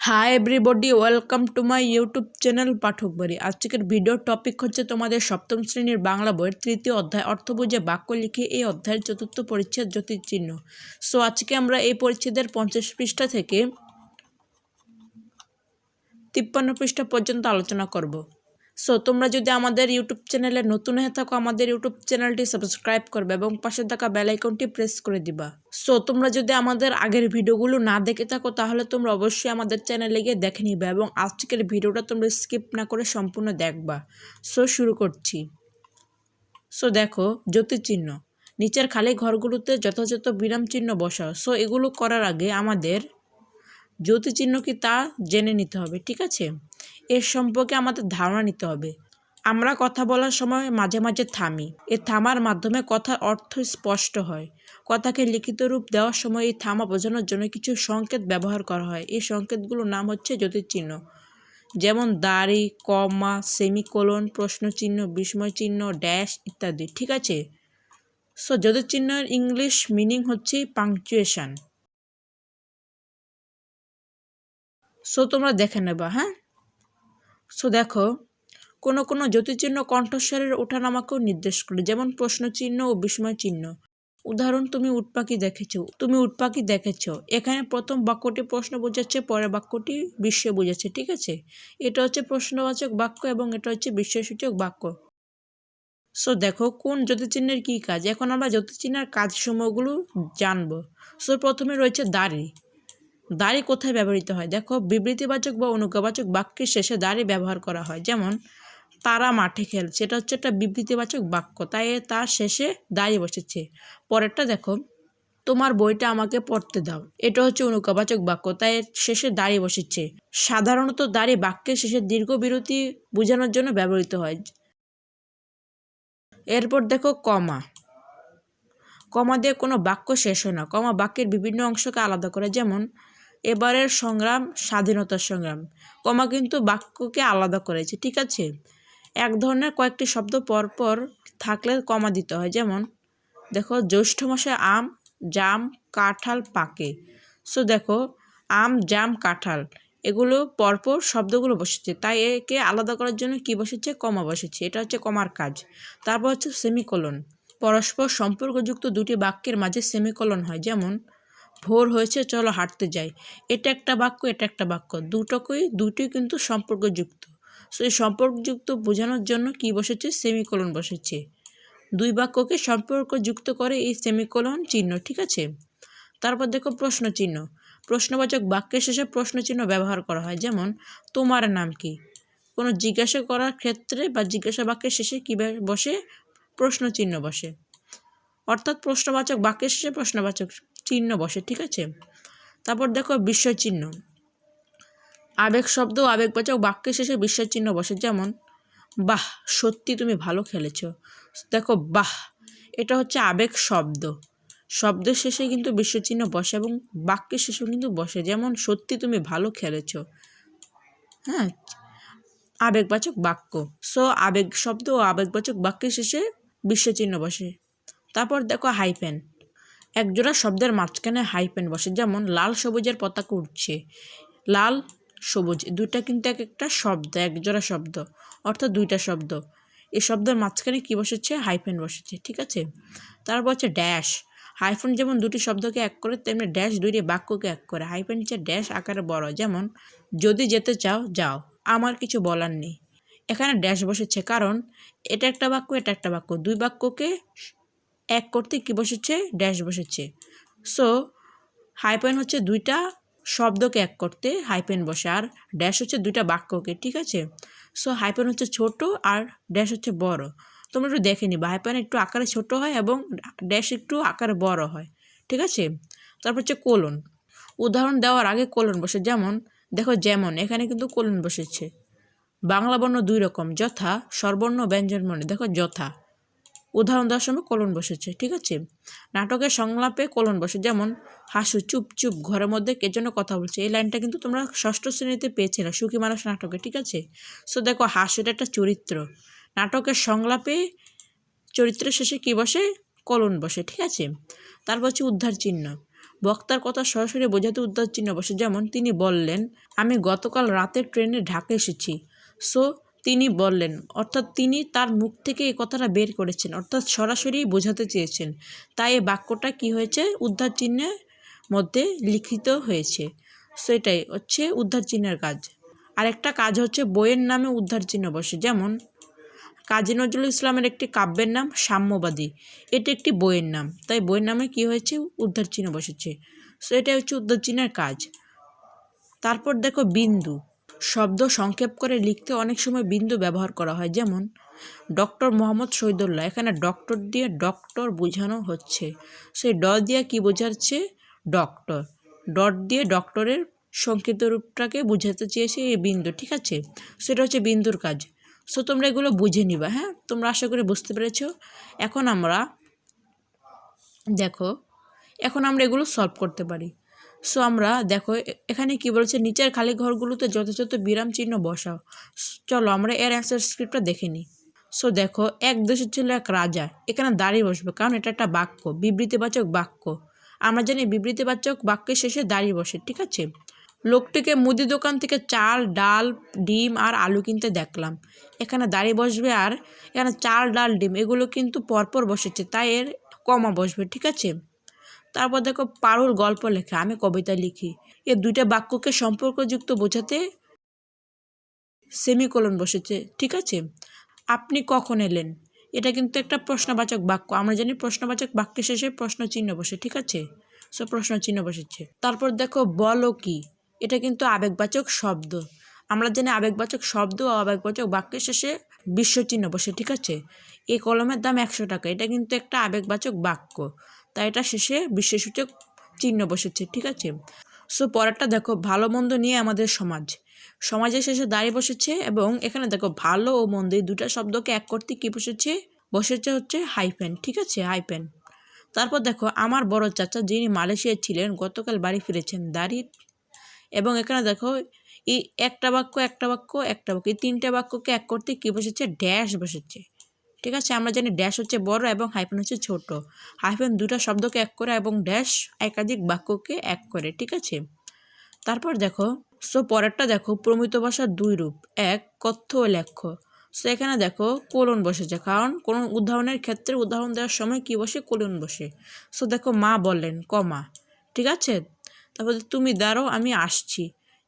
High everybody, welcome to my YouTube channel পাঠক বাড়ি। আজকের ভিডিওর টপিক হচ্ছে তোমাদের সপ্তম শ্রেণীর বাংলা বইয়ের তৃতীয় অধ্যায় অর্থ বুঝে বাক্য লিখে এই অধ্যায়ের চতুর্থ পরিচ্ছেদ জ্যোতির্চিহ্ন। সো আজকে আমরা এই পরিচ্ছেদের 50 পৃষ্ঠা থেকে 53 পৃষ্ঠা পর্যন্ত আলোচনা করব। সো তোমরা যদি আমাদের ইউটিউব চ্যানেলে নতুন হয়ে থাকো, আমাদের ইউটিউব চ্যানেলটি সাবস্ক্রাইব করবে এবং পাশে থাকা বেল আইকনটি প্রেস করে দিবা। সো তোমরা যদি আমাদের আগের ভিডিওগুলো না দেখে থাকো তাহলে তোমরা অবশ্যই আমাদের চ্যানেলে গিয়ে দেখে নিবে এবং আজকের ভিডিওটা তোমরা স্কিপ না করে সম্পূর্ণ দেখবা। সো শুরু করছি। সো দেখো, জ্যোতির্চিহ্ন। নিচের খালি ঘরগুলোতে যথাযথ বিরাম চিহ্ন বসাও। সো এগুলো করার আগে আমাদের জ্যোতির্চিহ্ন কি তা জেনে নিতে হবে, ঠিক আছে? এর সম্পর্কে আমাদের ধারণা নিতে হবে। আমরা কথা বলার সময় মাঝে মাঝে থামি। এই থামার মাধ্যমে কথার অর্থ স্পষ্ট হয়। কথাকে লিখিত রূপ দেওয়ার সময় এই থামা বোঝানোর জন্য কিছু সংকেত ব্যবহার করা হয়। এই সংকেতগুলোর নাম হচ্ছে জ্যোতির্চিহ্ন, যেমন দাড়ি, কমা, সেমিকোলন, প্রশ্নচিহ্ন, বিস্ময় চিহ্ন, ড্যাশ ইত্যাদি, ঠিক আছে? সো জ্যোতির্চিহ্নের ইংলিশ মিনিং হচ্ছে পাংচুয়েশন। সো তোমরা দেখে নেবা, হ্যাঁ? সো দেখো, কোনো কোনো জ্যোতির্চিহ্ন কণ্ঠস্বরের ওঠানামাকেও নির্দেশ করে, যেমন প্রশ্নচিহ্ন ও বিস্ময় চিহ্ন। উদাহরণ, তুমি উট পাখি দেখেছ। এখানে প্রথম বাক্যটি প্রশ্ন বোঝাচ্ছে, পরের বাক্যটি বিস্ময় বোঝাচ্ছে, ঠিক আছে? এটা হচ্ছে প্রশ্নবাচক বাক্য এবং এটা হচ্ছে বিস্ময়সূচক বাক্য। সো দেখো, কোন জ্যোতির্চিহ্নের কী কাজ। এখন আমরা জ্যোতির্চিহ্নের কাজসমূহগুলো জানবো। সো প্রথমে রয়েছে দাড়ি। দাড়ি কোথায় ব্যবহৃত হয়? দেখো, বিবৃতিবাচক বা অনুজ্ঞাবাচক বাক্যের শেষে দাড়ি ব্যবহার করা হয়। যেমন, তারা মাঠে খেলছে, এটা হচ্ছে একটা বিবৃতিবাচক বাক্য, তাই তার শেষে দাড়ি বসেছে। পরেরটা দেখো, তোমার বইটা আমাকে পড়তে দাও, এটা হচ্ছে অনুজ্ঞাবাচক বাক্য, তাই শেষে দাড়ি বসেছে। সাধারণত দাড়ি বাক্যের শেষে দীর্ঘ বিরতি বোঝানোর জন্য ব্যবহৃত হয়। এরপর দেখো কমা। কমা দিয়ে কোনো বাক্য শেষ হয় না। কমা বাক্যের বিভিন্ন অংশকে আলাদা করে। যেমন, এবারের সংগ্রাম স্বাধীনতার সংগ্রাম। কমা কিন্তু বাক্যকে আলাদা করেছে, ঠিক আছে? এক ধরনের কয়েকটি শব্দ পরপর থাকলে কমা দিতে হয়। যেমন দেখো, জ্যৈষ্ঠ মাসে আম, জাম, কাঁঠাল পাকে। সো দেখো, আম, জাম, কাঁঠাল এগুলো পরপর শব্দগুলো বসেছে, তাই একে আলাদা করার জন্য কি বসেছে? কমা বসেছে। এটা হচ্ছে কমার কাজ। তারপর হচ্ছে সেমিকোলন। পরস্পর সম্পর্কযুক্ত দুটি বাক্যের মাঝে সেমিকোলন হয়। যেমন, ভোর হয়েছে, চলো হাঁটতে যাই। এটা একটা বাক্য, এটা একটা বাক্য, দুটোই কিন্তু সম্পর্কযুক্ত। সো এই সম্পর্কযুক্ত বোঝানোর জন্য কি বসেছে? সেমিকোলন বসেছে। দুই বাক্যকে সম্পর্কযুক্ত করে এই সেমিকোলন চিহ্ন, ঠিক আছে? তারপর দেখো প্রশ্নচিহ্ন। প্রশ্নবাচক বাক্যের শেষে প্রশ্নচিহ্ন ব্যবহার করা হয়। যেমন, তোমার নাম কি? কোনো জিজ্ঞাসা করার ক্ষেত্রে বা জিজ্ঞাসা বাক্যের শেষে কী বসে? প্রশ্নচিহ্ন বসে। অর্থাৎ প্রশ্নবাচক বাক্যের শেষে প্রশ্নবাচক চিহ্ন বসে, ঠিক আছে? তারপর দেখো বিস্ময় চিহ্ন। আবেগ শব্দ ও আবেগবাচক বাক্যের শেষে বিস্ময় চিহ্ন বসে। যেমন, বাহ, সত্যি তুমি ভালো খেলেছ। দেখো, বাহ এটা হচ্ছে আবেগ শব্দ, শব্দের শেষে কিন্তু বিস্ময় চিহ্ন বসে এবং বাক্যের শেষেও কিন্তু বসে। যেমন, সত্যি তুমি ভালো খেলেছ, হ্যাঁ, আবেগবাচক বাক্য। সো আবেগ শব্দ ও আবেগবাচক বাক্যের শেষে বিস্ময় চিহ্ন বসে। তারপর দেখো হাইফেন। একজোড়া শব্দের মাঝখানে হাইফেন বসে। যেমন, লাল সবুজের পতাকা উঠছে। লাল সবুজ দুইটা কিন্তু এক একটা শব্দ, একজোড়া শব্দ, অর্থাৎ দুইটা শব্দ। এই শব্দের মাঝখানে কি বসেছে? হাইফেন বসেছে, ঠিক আছে? তারপর হচ্ছে ড্যাশ। হাইফেন যেমন দুটি শব্দকে এক করে, তেমনি ড্যাশ দুইটি বাক্যকে এক করে। হাইফেন হচ্ছে ড্যাশ আকারে বড়। যেমন, যদি যেতে চাও যাও, আমার কিছু বলার নেই। এখানে ড্যাশ বসেছে কারণ এটা একটা বাক্য, এটা একটা বাক্য, দুই বাক্যকে এক করতে কি বসেছে? ড্যাশ বসেছে। সো হাইফেন হচ্ছে দুইটা শব্দকে এক করতে হাইফেন বসে, আর ড্যাশ হচ্ছে দুইটা বাক্যকে, ঠিক আছে? সো হাইফেন হচ্ছে ছোট আর ড্যাশ হচ্ছে বড়। তোমরা একটু দেখে নিবা, হাইফেন একটু আকারে ছোট হয় এবং ড্যাশ একটু আকারে বড় হয়, ঠিক আছে? তারপর হচ্ছে কোলন। উদাহরণ দেওয়ার আগে কোলন বসে। যেমন দেখো, যেমন এখানে কিন্তু কোলন বসেছে। বাংলা বর্ণ দুই রকম, যথা স্বরবর্ণ ব্যঞ্জন বর্ণ। দেখো, যথা উদাহরণ দেওয়ার সময় কোলন বসেছে, ঠিক আছে? নাটকের সংলাপে কোলন বসে। যেমন, হাসু, চুপ চুপ, ঘরের মধ্যে কে যেন কথা বলছে। এই লাইনটা কিন্তু তোমরা ষষ্ঠ শ্রেণীতে পেয়েছিলে সুখী মানুষ নাটকে, ঠিক আছে? সো দেখো, হাসু এটা একটা চরিত্র। নাটকের সংলাপে চরিত্রের শেষে কি বসে? কোলন বসে, ঠিক আছে? তারপর হচ্ছে উদ্ধার চিহ্ন। বক্তার কথা সরাসরি বোঝাতে উদ্ধার চিহ্ন বসে, যেমন তিনি বললেন আমি গতকাল রাতে ট্রেনে ঢাকা এসেছি। সো তিনি বললেন, অর্থাৎ তিনি তার মুখ থেকে এই কথাটা বের করেছেন, অর্থাৎ সরাসরি বোঝাতে চেয়েছেন। তাই এই বাক্যটা কি হয়েছে, উদ্ধার চিহ্নের মধ্যে লিখিত হয়েছে। সো এটাই হচ্ছে উদ্ধার চিহ্নের কাজ। আরেকটা কাজ হচ্ছে বইয়ের নামে উদ্ধার চিহ্ন বসে, যেমন কাজী নজরুল ইসলামের একটি কাব্যের নাম সাম্যবাদী, এটি একটি বইয়ের নাম, তাই বইয়ের নামে কি হয়েছে, উদ্ধার চিহ্ন বসেছে। সো এটাই হচ্ছে উদ্ধার চিহ্নের কাজ। তারপর দেখো বিন্দু। শব্দ সংক্ষেপ করে লিখতে অনেক সময় বিন্দু ব্যবহার করা হয়, যেমন ডক্টর মোহাম্মদ শহীদুল্লাহ, এখানে ডক্টর দিয়ে ডক্টর বোঝানো হচ্ছে। সেই ড দিয়ে কি বোঝাচ্ছে, ডক্টর। ডট দিয়ে ডক্টরের সংক্ষিপ্ত রূপটাকে বোঝাতে চেয়েছে এই বিন্দু, ঠিক আছে। সেটা হচ্ছে বিন্দুর কাজ। সো তোমরা এগুলো বুঝে নিবা, হ্যাঁ, তোমরা আশা করি বুঝতে পেরেছো। এখন আমরা দেখো, এখন আমরা এগুলো সলভ করতে পারি। সো আমরা দেখো এখানে কি বলছে, নিচের খালি ঘরগুলোতে যথাযথ বিরাম চিহ্ন বসাও। চলো আমরা এর অ্যান্সার স্ক্রিপ্টটা দেখে নিই। সো দেখো, এক দেশে ছিল এক রাজা, এখানে দাঁড়িয়ে বসবে কারণ এটা একটা বাক্য, বিবৃতিবাচক বাক্য। আমরা জানি বিবৃতিবাচক বাক্যের শেষে দাঁড়িয়ে বসে, ঠিক আছে। লোকটিকে মুদি দোকান থেকে চাল, ডাল, ডিম আর আলু কিনতে দেখলাম, এখানে দাঁড়িয়ে বসবে। আর এখানে চাল, ডাল, ডিম এগুলো কিন্তু পরপর বসেছে, তাই এর কমা বসবে, ঠিক আছে। তারপর দেখো পারুল গল্প লেখে, আমি কবিতা লিখি, এই দুইটা বাক্যকে সম্পর্কযুক্ত বোঝাতে সেমিকোলন বসেছে, ঠিক আছে। আপনি কখন এলেন, এটা কিন্তু একটা প্রশ্নবাচক বাক্য, আমরা জানি প্রশ্নবাচক বাক্যের শেষে প্রশ্ন চিহ্ন বসে, ঠিক আছে। সো প্রশ্ন চিহ্ন বসেছে। তারপর দেখো বলো কি, এটা কিন্তু আবেগবাচক শব্দ, আমরা জানি আবেগবাচক শব্দ ও আবেগবাচক বাক্যের শেষে বিশ্ব চিহ্ন বসে, ঠিক আছে। এই কলমের দাম 100 টাকা, এটা কিন্তু একটা আবেগবাচক বাক্য, তাই এটা শেষে বিশ্বসূচক চিহ্ন বসেছে, ঠিক আছে। সো পরেরটা দেখো, ভালো মন্দ নিয়ে আমাদের সমাজ, সমাজের শেষে দাঁড়িয়ে বসেছে, এবং এখানে দেখো ভালো ও মন্দ এই দুটা শব্দকে এক করতে কি বসেছে, হচ্ছে হাইফেন, ঠিক আছে, হাইফেন। তারপর দেখো আমার বড় চাচা যিনি মালয়েশিয়ায় ছিলেন গতকাল বাড়ি ফিরেছেন, দাঁড়িয়ে। এবং এখানে দেখো এই একটা বাক্য এই তিনটা বাক্যকে এক করতে কি বসেছে, ড্যাশ বসেছে, ঠিক আছে। আমরা জানি ড্যাশ হচ্ছে বড় এবং হাইফেন হচ্ছে ছোট। হাইফেন দুটা শব্দকে এক করে এবং ড্যাশ একাধিক বাক্যকে এক করে, ঠিক আছে। তারপর দেখো, সো পরেরটা দেখো, প্রমিত ভাষার দুই রূপ, এক কথ্য ও লেখ্য। সো এখানে দেখো কোলন বসেছে, কারণ কোন উদাহরণের ক্ষেত্রে উদাহরণ দেওয়ার সময় কি বসে, কোলন বসে। সো দেখো মা বললেন, কমা, ঠিক আছে। তারপর তুমি দাঁড়াও আমি আসছি,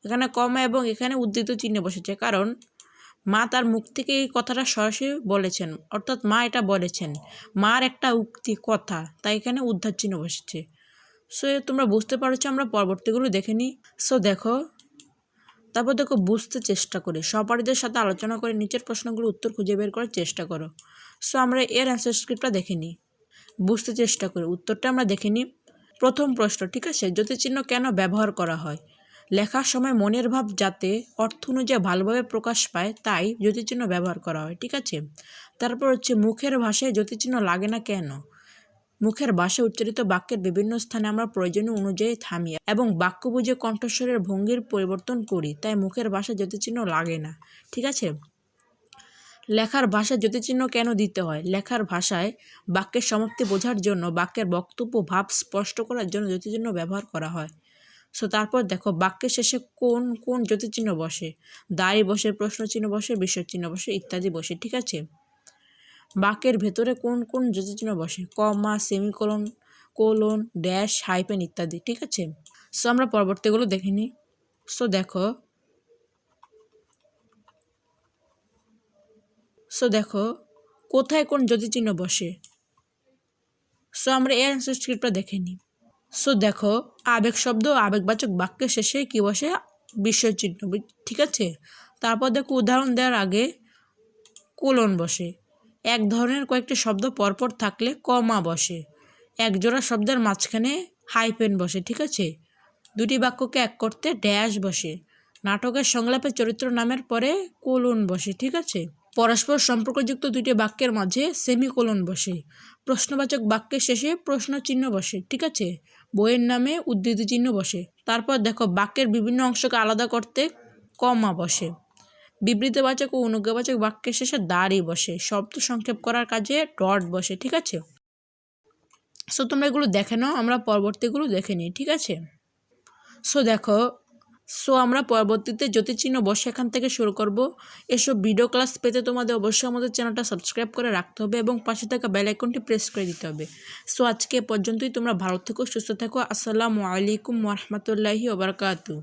এখানে কমা এবং এখানে উদ্ধৃত চিহ্ন বসেছে, কারণ মা তার মুখ থেকে এই কথাটা সরাসরি বলেছেন, অর্থাৎ মা এটা বলেছেন, মার একটা উক্তি কথা, তাই এখানে উদ্ধার চিহ্ন বসেছে। সো তোমরা বুঝতে পারছো, আমরা পরবর্তীগুলো দেখে নিই। সো দেখো, তারপর দেখো বুঝতে চেষ্টা করে সহপাঠীদের সাথে আলোচনা করে নিচের প্রশ্নগুলো উত্তর খুঁজে বের করার চেষ্টা করো। সো আমরা এর অ্যান্সার স্ক্রিপ্টটা দেখে নিই। বুঝতে চেষ্টা করে উত্তরটা আমরা দেখে নিই। প্রথম প্রশ্ন, ঠিক আছে, জ্যোতিচিহ্ন কেন ব্যবহার করা হয়, লেখার সময় মনের ভাব যাতে অর্থ অনুযায়ী ভালোভাবে প্রকাশ পায় তাই জ্যোতিচিহ্ন ব্যবহার করা হয়, ঠিক আছে। তারপর হচ্ছে মুখের ভাষায় জ্যোতিচিহ্ন লাগে না কেন, মুখের ভাষায় উচ্চারিত বাক্যের বিভিন্ন স্থানে আমরা প্রয়োজনীয় অনুযায়ী থামি এবং বাক্য বুঝে কণ্ঠস্বরের ভঙ্গির পরিবর্তন করি, তাই মুখের ভাষায় জ্যোতিচিহ্ন লাগে না, ঠিক আছে। লেখার ভাষায় জ্যোতিচিহ্ন কেন দিতে হয়, লেখার ভাষায় বাক্যের সমাপ্তি বোঝার জন্য, বাক্যের বক্তব্য ভাব স্পষ্ট করার জন্য জ্যোতিচিহ্ন ব্যবহার করা হয়। সো তারপর দেখো বাক্যের শেষে কোন কোন জ্যোতিচিহ্ন বসে, দাঁড়িয়ে বসে, প্রশ্ন চিহ্ন বসে, বিস্ময় চিহ্ন বসে ইত্যাদি বসে, ঠিক আছে। বাক্যের ভেতরে কোন কোন জ্যোতিচিহ্ন বসে, কমা, সেমিকোলন, কোলন, ড্যাশ, হাইফেন ইত্যাদি, ঠিক আছে। সো আমরা পরবর্তীগুলো দেখে নিই। সো দেখো কোথায় কোন জ্যোতিচিহ্ন বসে। সো আমরা এর অ্যান্সার স্ক্রিপ্টটা দেখে নিই। সো দেখো আবেগ শব্দ আবেগবাচক বাক্যের শেষে কি বসে, বিস্ময় চিহ্ন, ঠিক আছে। তারপর দেখো উদাহরণ দেওয়ার আগে কোলন বসে। এক ধরনের কয়েকটি শব্দ পরপর থাকলে কমা বসে। এক জোড়া শব্দের মাঝখানে হাইফেন বসে, ঠিক আছে। দুটি বাক্যকে এক করতে ড্যাশ বসে। নাটকের সংলাপে চরিত্র নামের পরে কোলন বসে, ঠিক আছে। পরস্পর সম্পর্কযুক্ত দুটি বাক্যের মাঝে সেমিকোলন বসে। প্রশ্নবাচক বাক্যের শেষে প্রশ্ন চিহ্ন বসে, ঠিক আছে। বইয়ের নামে উদ্ধৃতি চিহ্ন বসে। তারপর দেখো বাক্যের বিভিন্ন অংশকে আলাদা করতে কমা বসে। বিবৃতিবাচক ও অনুজ্ঞাবাচক বাক্যের শেষে দাঁড়িয়ে বসে। শব্দ সংক্ষেপ করার কাজে ডট বসে, ঠিক আছে। সো তোমরা এগুলো দেখে নাও, আমরা পরবর্তীগুলো দেখে নিই, ঠিক আছে? সো দেখো, আমরা পরবর্তীতে জ্যোতিচিহ্ন বসে এখান থেকে শুরু করব। এসব ভিডিও ক্লাস পেতে তোমাদের অবশ্যই আমাদের চ্যানেলটা সাবস্ক্রাইব করে রাখতে হবে এবং পাশে থাকা বেল আইকনটি প্রেস করে দিতে হবে। সো আজকে এ পর্যন্তই, তোমরা ভালো থেকো, সুস্থ থেকো। আসসালামু আলাইকুম ওয়া রাহমাতুল্লাহি ওয়া বারাকাতুহু।